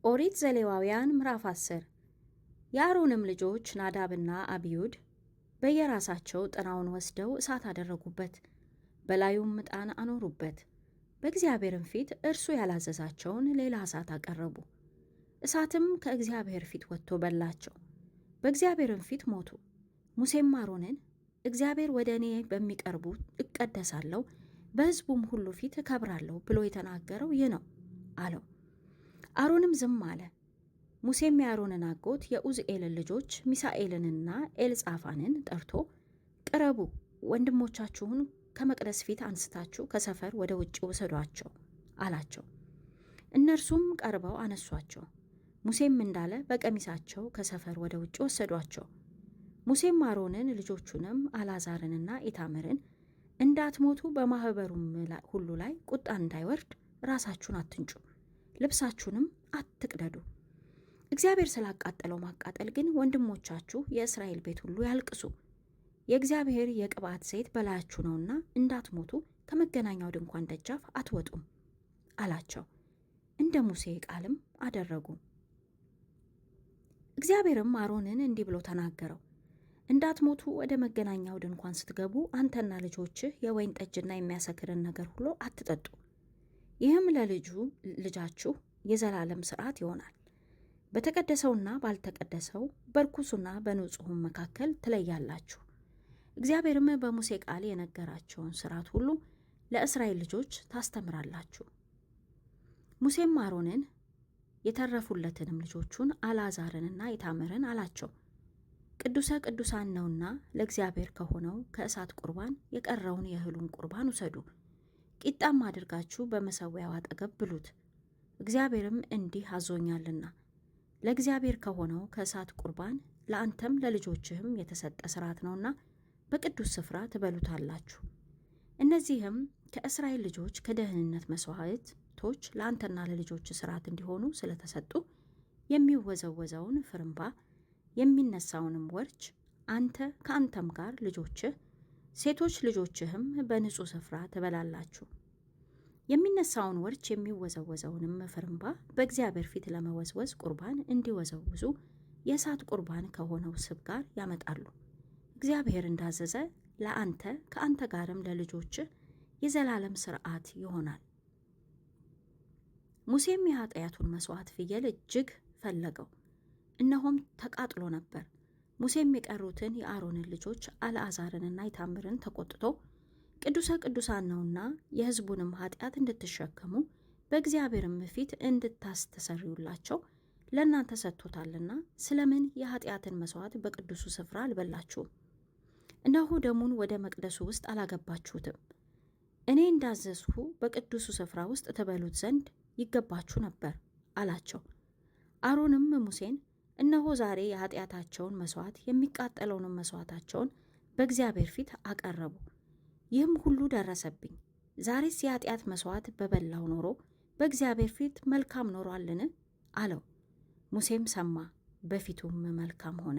ኦሪት ዘሌዋውያን ምዕራፍ 10 የአሮንም ልጆች ናዳብና አብዩድ በየራሳቸው ጥናውን ወስደው እሳት አደረጉበት፣ በላዩም ዕጣን አኖሩበት። በእግዚአብሔርም ፊት እርሱ ያላዘዛቸውን ሌላ እሳት አቀረቡ። እሳትም ከእግዚአብሔር ፊት ወጥቶ በላቸው፣ በእግዚአብሔርም ፊት ሞቱ። ሙሴም አሮንን እግዚአብሔር ወደ እኔ በሚቀርቡ እቀደሳለሁ፣ በሕዝቡም ሁሉ ፊት እከብራለሁ ብሎ የተናገረው ይህ ነው አለው። አሮንም ዝም አለ። ሙሴም የአሮንን አጎት የኡዝኤልን ልጆች ሚሳኤልንና ኤልጻፋንን ጠርቶ ቅረቡ፣ ወንድሞቻችሁን ከመቅደስ ፊት አንስታችሁ ከሰፈር ወደ ውጭ ውሰዷቸው አላቸው። እነርሱም ቀርበው አነሷቸው። ሙሴም እንዳለ በቀሚሳቸው ከሰፈር ወደ ውጭ ወሰዷቸው። ሙሴም አሮንን ልጆቹንም አልዓዛርንና ኢታምርን እንዳትሞቱ በማኅበሩም ሁሉ ላይ ቁጣ እንዳይወርድ ራሳችሁን አትንጩ፣ ልብሳችሁንም አትቅደዱ። እግዚአብሔር ስላቃጠለው ማቃጠል ግን ወንድሞቻችሁ የእስራኤል ቤት ሁሉ ያልቅሱ። የእግዚአብሔር የቅባት ዘይት በላያችሁ ነውና እንዳትሞቱ ከመገናኛው ድንኳን ደጃፍ አትወጡም አላቸው። እንደ ሙሴ ቃልም አደረጉ። እግዚአብሔርም አሮንን እንዲህ ብሎ ተናገረው። እንዳትሞቱ ወደ መገናኛው ድንኳን ስትገቡ አንተና ልጆችህ የወይን ጠጅና የሚያሰክርን ነገር ሁሉ አትጠጡ። ይህም ልጃችሁ የዘላለም ሥርዓት ይሆናል። በተቀደሰውና ባልተቀደሰው በርኩሱና በንጹሑም መካከል ትለያላችሁ። እግዚአብሔርም በሙሴ ቃል የነገራቸውን ሥርዓት ሁሉ ለእስራኤል ልጆች ታስተምራላችሁ። ሙሴም አሮንን የተረፉለትንም ልጆቹን አልዓዛርንና ኢታምርን አላቸው፣ ቅዱሰ ቅዱሳን ነውና ለእግዚአብሔር ከሆነው ከእሳት ቁርባን የቀረውን የእህሉን ቁርባን ውሰዱ፣ ቂጣም አድርጋችሁ በመሠዊያው አጠገብ ብሉት። እግዚአብሔርም እንዲህ አዞኛልና ለእግዚአብሔር ከሆነው ከእሳት ቁርባን ለአንተም ለልጆችህም የተሰጠ ሥርዓት ነውና በቅዱስ ስፍራ ትበሉታላችሁ። እነዚህም ከእስራኤል ልጆች ከደህንነት መሥዋዕቶች ለአንተና ለልጆች ሥርዓት እንዲሆኑ ስለተሰጡ የሚወዘወዘውን ፍርምባ የሚነሳውንም ወርች አንተ ከአንተም ጋር ልጆችህ ሴቶች ልጆችህም በንጹሕ ስፍራ ትበላላችሁ። የሚነሳውን ወርች የሚወዘወዘውንም ፍርምባ በእግዚአብሔር ፊት ለመወዝወዝ ቁርባን እንዲወዘውዙ የእሳት ቁርባን ከሆነው ስብ ጋር ያመጣሉ። እግዚአብሔር እንዳዘዘ ለአንተ ከአንተ ጋርም ለልጆችህ የዘላለም ሥርዓት ይሆናል። ሙሴም የኃጢአቱን መሥዋዕት ፍየል እጅግ ፈለገው፣ እነሆም ተቃጥሎ ነበር። ሙሴም የቀሩትን የአሮንን ልጆች አልዓዛርንና ኢታምርን ተቆጥቶ ቅዱሰ ቅዱሳን ነውና የሕዝቡንም ኃጢአት እንድትሸከሙ በእግዚአብሔርም ፊት እንድታስተሰርዩላቸው ለእናንተ ሰጥቶታልና ስለምን የኃጢአትን መሥዋዕት በቅዱሱ ስፍራ አልበላችሁም? እነሆ ደሙን ወደ መቅደሱ ውስጥ አላገባችሁትም። እኔ እንዳዘዝሁ በቅዱሱ ስፍራ ውስጥ ትበሉት ዘንድ ይገባችሁ ነበር አላቸው። አሮንም ሙሴን እነሆ ዛሬ የኃጢአታቸውን መሥዋዕት የሚቃጠለውንም መሥዋዕታቸውን በእግዚአብሔር ፊት አቀረቡ፣ ይህም ሁሉ ደረሰብኝ። ዛሬስ የኃጢአት መሥዋዕት በበላው ኖሮ በእግዚአብሔር ፊት መልካም ኖሯልን? አለው። ሙሴም ሰማ፣ በፊቱም መልካም ሆነ።